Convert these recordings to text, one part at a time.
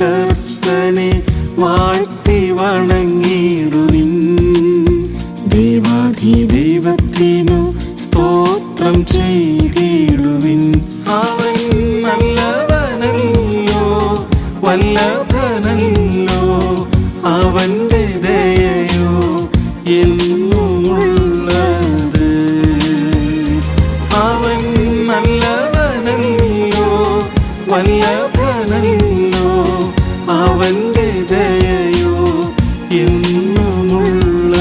കർത്താധികർത്തനെ വാഴ്ത്തി വണങ്ങിടുവിൻ. ദേവാധിദൈവത്തിനു സ്തോത്രം ചെയ്തിടുവിൻ. അവൻ നല്ലവനല്ലോ, വല്ലഭനല്ലോ, അവന്റെ ദയയോ എന്നുമുള്ളത്. അവൻ നല്ലവനല്ലോ, വല്ലഭനല്ലോ, അവന്റെ ദയയോ എന്നുമുള്ളത്.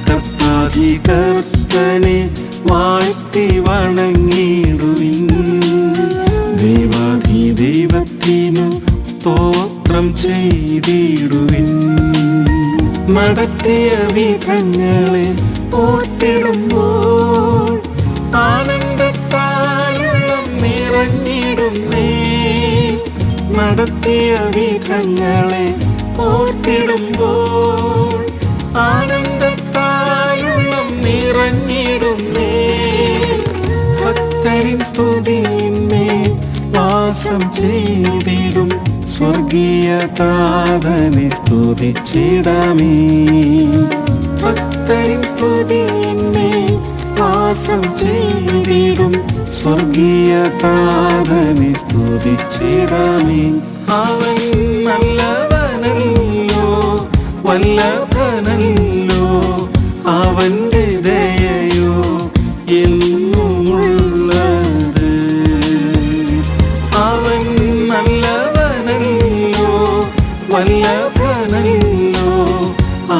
കർത്താധികർത്തനെ വാഴ്ത്തി വണങ്ങിടുവിൻ. ദേവാധിദൈവത്തിനു സ്തോത്രം ചെയ്തിടുവിൻ. നടത്തിയ വിധങ്ങളെ ഓർത്തിടുമ്പോൾ ആനന്ദത്താലുള്ളം നിറഞ്ഞിടുന്നേ. നടത്തിയ വിധങ്ങളെ ഓർത്തിടുമ്പോൾ ആനന്ദത്താലുള്ളം നിറഞ്ഞിടുന്നേ. ഭക്തരിൻ സ്തുതിയിന്മേൽ വാസം ചെയ്തിടും സ്വർഗീയ താതനെ സ്തുതിച്ചിടാമേ. ഭക്തരിൻ സ്തുതിയിന്മേൽ വാസം ചെയ്തിടും സ്വർഗീയ താതനെ സ്തുതിച്ചിടാമേ. അവൻ നല്ലവനല്ലോ, വല്ലഭനല്ലോ, അവന്റെ ദയയോ എന്നുമുള്ളത്. അവൻ നല്ലവനല്ലോ, വല്ലഭനല്ലോ,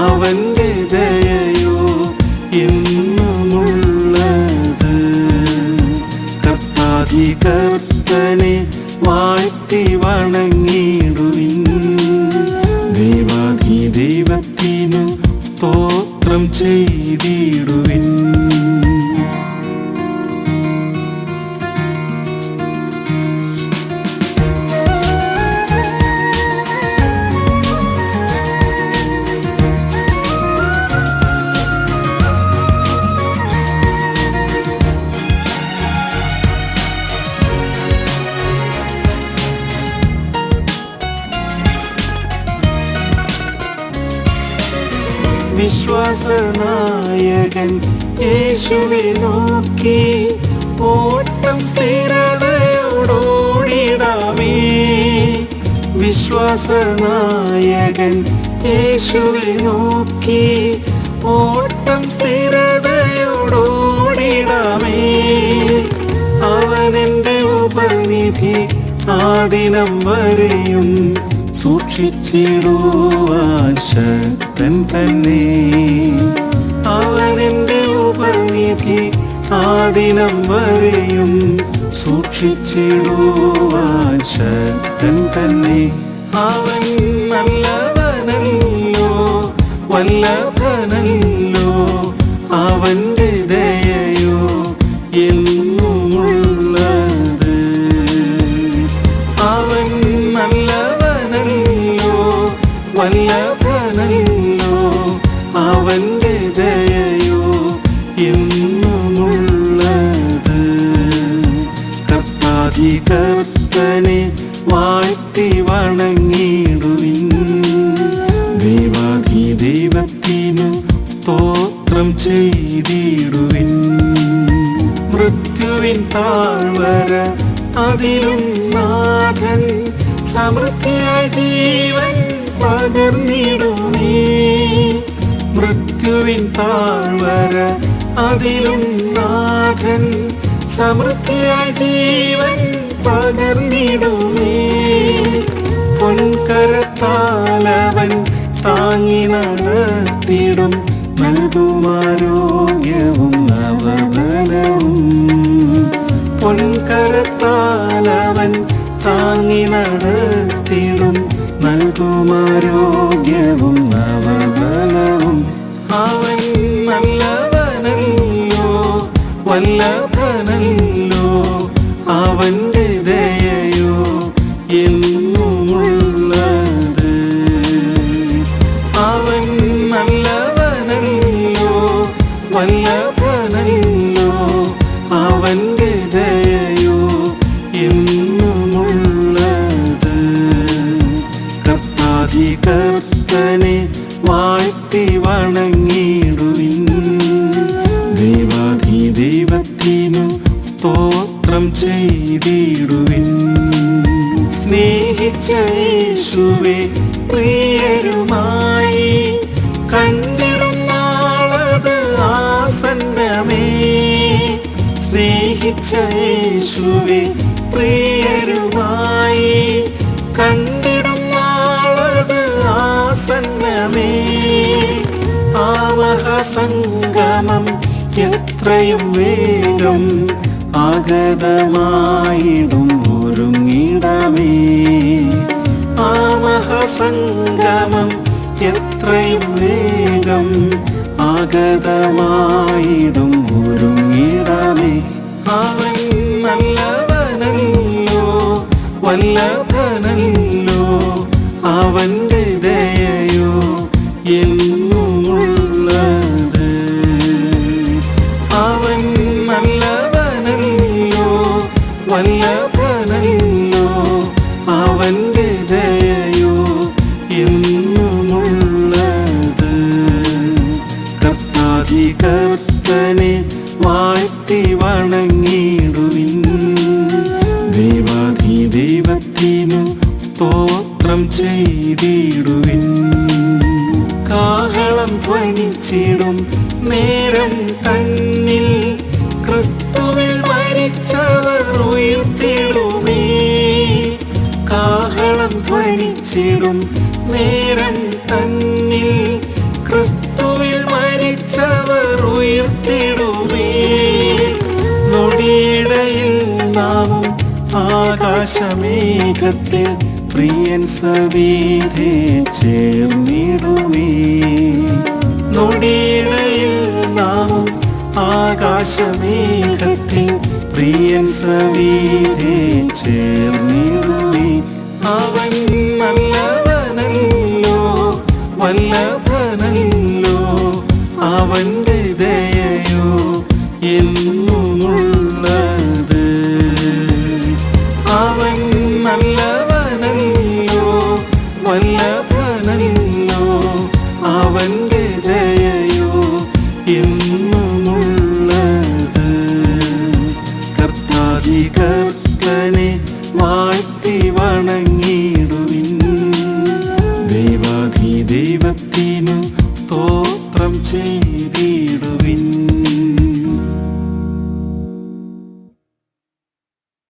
അവന്റെ ദയയോ എന്നുമുള്ളത്. കർത്താധികർത്തനെ വാഴ്ത്തി വണങ്ങിടുവിൻ. ദേവാധിദൈവത്തിനു സ്തോത്രം ചെയ്തിടുവിൻ. വിശ്വാസനായകൻ യേശുവെ നോക്കി ഓട്ടം സ്ഥിരതയോടോടിടാമേ. വിശ്വാസനായകൻ യേശുവെ നോക്കി ഓട്ടം സ്ഥിരതയോടോടിടാമേ. അവനെന്റെ ഉപനിധി ആദിനം വരെയും സൂക്ഷിച്ചിടുവാൻ ശക്തൻ തന്നെ. അവനെന്റെ ഉപനിധി ആദിനം വരെയും സൂക്ഷിച്ചിടുവാൻ ശക്തൻ തന്നെ. അവൻ നല്ലവനല്ലോ, വല്ലഭനല്ലോ, അവന്റെ ദയയോ എന്നുമുള്ളത്. അവൻ നല്ലവനല്ലോ, വല്ലഭനല്ലോ, അവന്റെ ദയയോ എന്നുമുള്ളത്. കർത്താധികർത്തനെ വാഴ്ത്തി വണങ്ങിടുവിൻ. ദേവാധിദൈവത്തിനു സ്തോത്രം ചെയ്തിടുവിൻ. മൃത്യുവിൻ താഴ്വര അതിലും നാഥൻ സമൃദ്ധിയായ ജീവൻ പകർന്നിടുമേ. മൃത്യുവിൻ താഴ്വര അതിലും നാഥൻ സമൃദ്ധിയായ ജീവൻ പകർന്നിടുമേ. പൊൻകരത്താലവൻ താങ്ങി നടത്തിടും, നൽകുമാരോഗ്യവും നവബലവും. പൊൻകരത്താലവൻ താങ്ങി നടത്തിടും, നൽകുമാരോഗ്യവും നവബലവും. അവൻ നല്ലവനല്ലോ, വല്ലഭനല്ലോ, അവന്റെ ദയയോ എന്നുമുള്ളത്. അവൻ നല്ലവനല്ലോ, വല്ലഭനല്ലോ, അവന്റെ ദയയോ എന്നുമുള്ളത്. സ്തോത്രം ചെയ്തിടുവിൻ. സ്നേഹിച്ച യേശുവേ പ്രിയരുമായി കണ്ടിടും നാളത് ആസന്നമേ. സ്നേഹിച്ച യേശുവേ പ്രിയരുമായി കണ്ടിടും നാളത് ആസന്നമേ. ആവഹസംഗമം എത്രയും വേഗം ആഗതമായിടും ഒരുങ്ങിടമേ. ആവഹസംഗമം എത്രയും വേഗം ആഗതമായിടും ഒരുങ്ങിടമേ. അവൻ നല്ലവനല്ലോ വല്ലഭനല്ലോ, അവൻ്റെ ദയയോ എന്നുമുള്ളത്. അവൻ നല്ലവനല്ലോ വല്ലഭനല്ലോ, അവൻ്റെ ദയയോ എന്നുമുള്ളത്. കർത്താധികർത്തനെ വാഴ്ത്തി വണങ്ങിടുവിൻ. ദൈവാധിദൈവത്തിനു സ്തോത്രം ചെയ്തിടുവിൻ. കാഹളം ധ്വനിച്ചിടും നേരം തന്നിൽ ക്രിസ്തുവിൽ മരിച്ചവർ ഉയർത്തിടുമേ. കാഹളം ധ്വനിച്ചിടും നേരം തന്നിൽ ക്രിസ്തുവിൽ മരിച്ചവർ ഉയർത്തിടുമേ. നൊടിയിടയിൽ നാമും ആകാശമേഘത്തിൽ പ്രിയൻ സവിധേ ചേർന്നിടുമേ. നൊടിയിടയിൽ നാമും ആകാശമേഘത്തിൽ പ്രിയൻ സവിധേ ചേർന്നിടുമേ. അവൻ നല്ലവനല്ലോ വല്ലഭനല്ലോ, അവൻ്റെ ദയയോ എന്നുമുള്ളത്. അവൻ നല്ലവനല്ലോ വല്ലഭനല്ലോ, അവൻ്റെ ദയയോ എന്നുമുള്ളത്. കർത്താധികർത്തനെ വാഴ്ത്തി വണങ്ങിടുവിൻ. ദൈവാധിദൈവത്തിനു സ്തോത്രം ചെയ്തി